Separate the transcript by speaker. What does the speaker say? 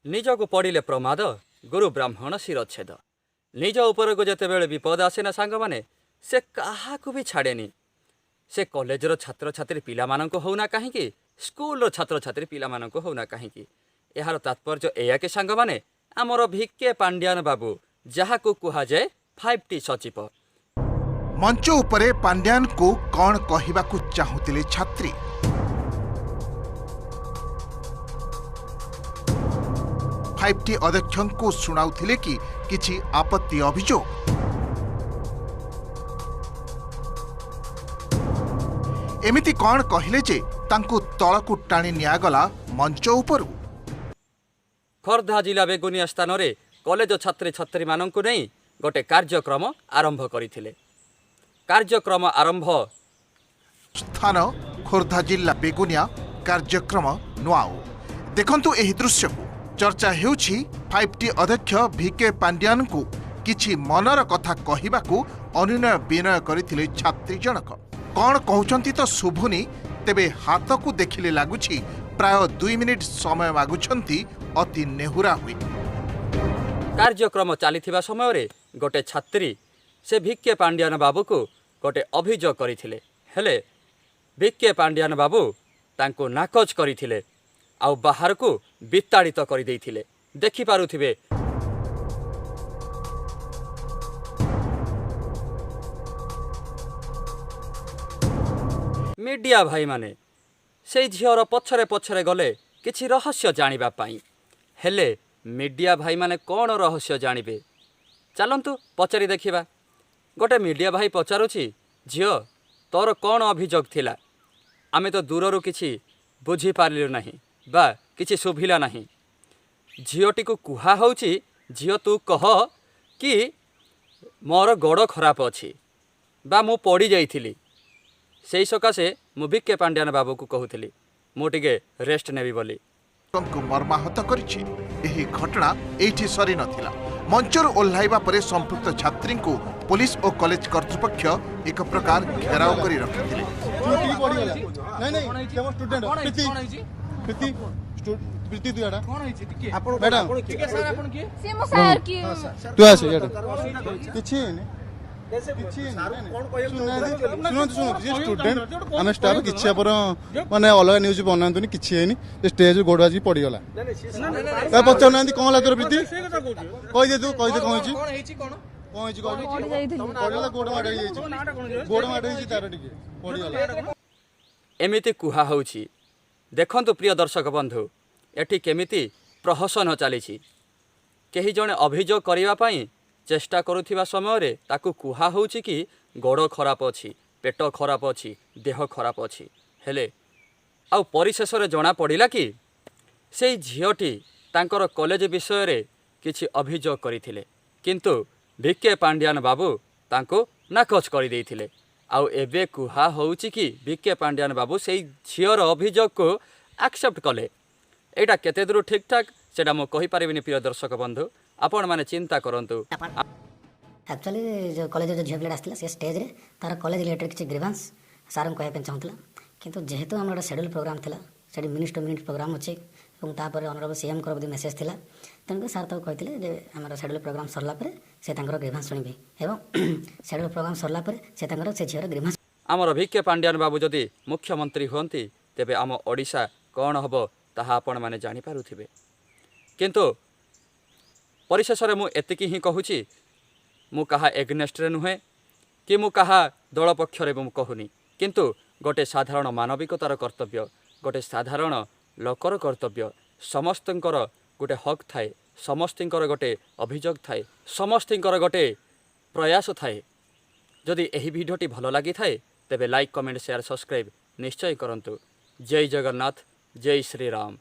Speaker 1: ନିଜକୁ ପଡ଼ିଲେ ପ୍ରମାଦ ଗୁରୁ ବ୍ରାହ୍ମଣ ଶିରଚ୍ଛେଦ। ନିଜ ଉପରକୁ ଯେତେବେଳେ ବିପଦ ଆସେ ନା ସାଙ୍ଗମାନେ, ସେ କାହାକୁ ବି ଛାଡ଼େନି। ସେ କଲେଜର ଛାତ୍ରଛାତ୍ରୀ ପିଲାମାନଙ୍କୁ ହେଉନା କାହିଁକି, ସ୍କୁଲର ଛାତ୍ରଛାତ୍ରୀ ପିଲାମାନଙ୍କୁ ହେଉନା କାହିଁକି। ଏହାର ତାତ୍ପର୍ଯ୍ୟ ଏଇଆ କି ସାଙ୍ଗମାନେ, ଆମର ଭିକେ ପାଣ୍ଡିଆନ ବାବୁ, ଯାହାକୁ କୁହାଯାଏ 5T ସଚିବ।
Speaker 2: ମଞ୍ଚ ଉପରେ ପାଣ୍ଡିଆନଙ୍କୁ କ'ଣ କହିବାକୁ ଚାହୁଁଥିଲେ ଛାତ୍ରୀ? फाइव अध्यक्षଙ୍କୁ ଶୁଣାଉଥିଲେ କି କିଛି ଆପତ୍ତି ଅଭିଯୋଗ? ଏମିତି କ'ଣ କହିଲେ ଯେ ତାଙ୍କୁ ତଳକୁ ଟାଣି ନିଆଗଲା ମଞ୍ଚ ଉପରୁ?
Speaker 1: ଖୋର୍ଦ୍ଧା ଜିଲ୍ଲା ବେଗୁନିଆ ସ୍ଥାନରେ କଲେଜ ଛାତ୍ରଛାତ୍ରୀମାନଙ୍କୁ ନେଇ ଗୋटे କାର୍ଯ୍ୟକ୍ରମ ଆରମ୍ଭ କରିଥିଲେ। କାର୍ଯ୍ୟକ୍ରମ ଆରମ୍ଭ
Speaker 2: ସ୍ଥାନ ଖୋର୍ଦ୍ଧା ଜିଲ୍ଲା ବେଗୁନିଆ, କାର୍ଯ୍ୟକ୍ରମ ନୂଆଓ। ଦେଖନ୍ତୁ ଏହି ଦୃଶ୍ୟକୁ। चर्चा हेउछि 5T अध्यक्ष भिके पांड्यानଙ୍କୁ किछि मनर कथा कहिबाकू अनुनय विनय करिथिले छात्री जनक। कौन कहउछंती तो शुभुनी, तेबे हाथकू देखिले लागुछि प्राय 2 मिनिट समय मागुछंती अति नेहुरा हुई।
Speaker 1: कार्यक्रम चलीथिबा समय रे गोटे छात्री से भिके पांड्यान बाबू को गोटे अभियोग करिथिले। हेले भिके पांड्यान बाबू तांको नाकच करिथिले आउ बाहर को विताड़ित कर देइथिले। देखि पारुथिबे मीडिया भाई माने से झीर पछरे पछरे गले किछि रहस्य जानिबा पाई। हेले मीडिया भाई माने कौन रहस्य जानिबे, चलंतु पचारि देखिबा। गोटे मीडिया भाई पचारुछि, झियो तोर कौन अभियोग थिला? आमे तो दूररू किछि बुझी पारिलु नाही बा किछि सुभिला नाही। झीटी को कुहा होउछि, झील तू कह कि मोर गोड़ खराब अछि बा मु पड़ी जाइथिली, सेई सकाशे मु भिके पांड्यान बाबू को कहूथिली मु टिके रेस्ट नेबी बोली।
Speaker 2: मर्माहत करिछि। एही घटना एठी सरी नथिला। मंचर ओह्लाइबा परे संपृक्त छात्री को पुलिस और कॉलेज कर्तृपक्ष एक प्रकार घेराव करी रखिथिले।
Speaker 3: प्रीति दुआडा आपण मैडम से मो सर की तू आसे यार किछि ने किछि सुनो स्टूडेंट आमे स्टाफ किछि अपन माने अलग न्यूज बनांतुनी किछि हेनी स्टेज गोडवाजी पड़ी गला ता पचर नांदी कोन लागर प्रीति कहि दे कोन होइछि पड़ी गला गोड माड होइछि तार टिके पड़ी गला
Speaker 1: एमिति कुहा होउछि। देखंतु प्रिय दर्शक बंधु, एठी केमिति प्रहसन चली। केही जणे अभियोग करिवा पई चेष्टा करुथिबा समय रे ताकू कुहा होउछि कि गोड़ खराब अछि, पेट खराब अछि, देह खराब अछि। हेले आउ परिशेष रे जणा पड़िला कि सेई झियोटी तांकर कॉलेज विषय रे किछि अभियोग करिथिले, किंतु भिके पांड्यान बाबू तांको नाकच करि देइथिले। आउ एबे कुहा होउछि कि भिके पांड्यान बाबू सेई झियर अभियोग को एक्सेप्ट कले। एटा केते दूर ठीक ठाक सेटा मो कहि पारिबिनी। प्रिय दर्शक बंधु, आपण माने चिंता करंतु।
Speaker 4: एक्चुअली जो कॉलेज जो झियो पिलाटा आसला से स्टेज रे तार कॉलेज रिलेटेड किछि ग्रीवेंस सार को कहबे चाहतला, किंतु जेहेतु हमर शेड्यूल प्रोग्राम थिला, सेडी मिनिट टू मिनिट प्रोग्राम अछि एवं तापर ऑनरेबल सीएम को बडी मेसेज थिला, तनको सार तो कहथिले जे हमर शेड्यूल प्रोग्राम सरला परे से तांकर ग्रीवेंस सुनिबे एवं शेड्यूल प्रोग्राम सरला परे से तांकर से झियर ग्रीवेंस।
Speaker 1: आमर भिके पांड्यान बाबू जदि मुख्यमंत्री होंती तेबे आम ओडिशा कौन हबो ताहा आपण माने जानि पारुथिबे। किंतु परिशेष रे मु एतिकी ही कहूची, मु कहा एग्नेस्ट रे नुहे कि मु कहा दल पक्ष रे मु कहूनी, किंतु गोटे साधारण मानविकतार कर्तव्य, गोटे साधारण लोकर कर्तव्य, समस्तंकर गोटे हक थाए, समस्तिंकर गोटे अभियोग थाए, समस्तिंकर गोटे प्रयास थाए। जदि एही भिडियोटी भल लागि थाए तेबे लाइक कमेंट शेयर सब्सक्राइब निश्चय करंतु। जय जगन्नाथ, जय श्री राम।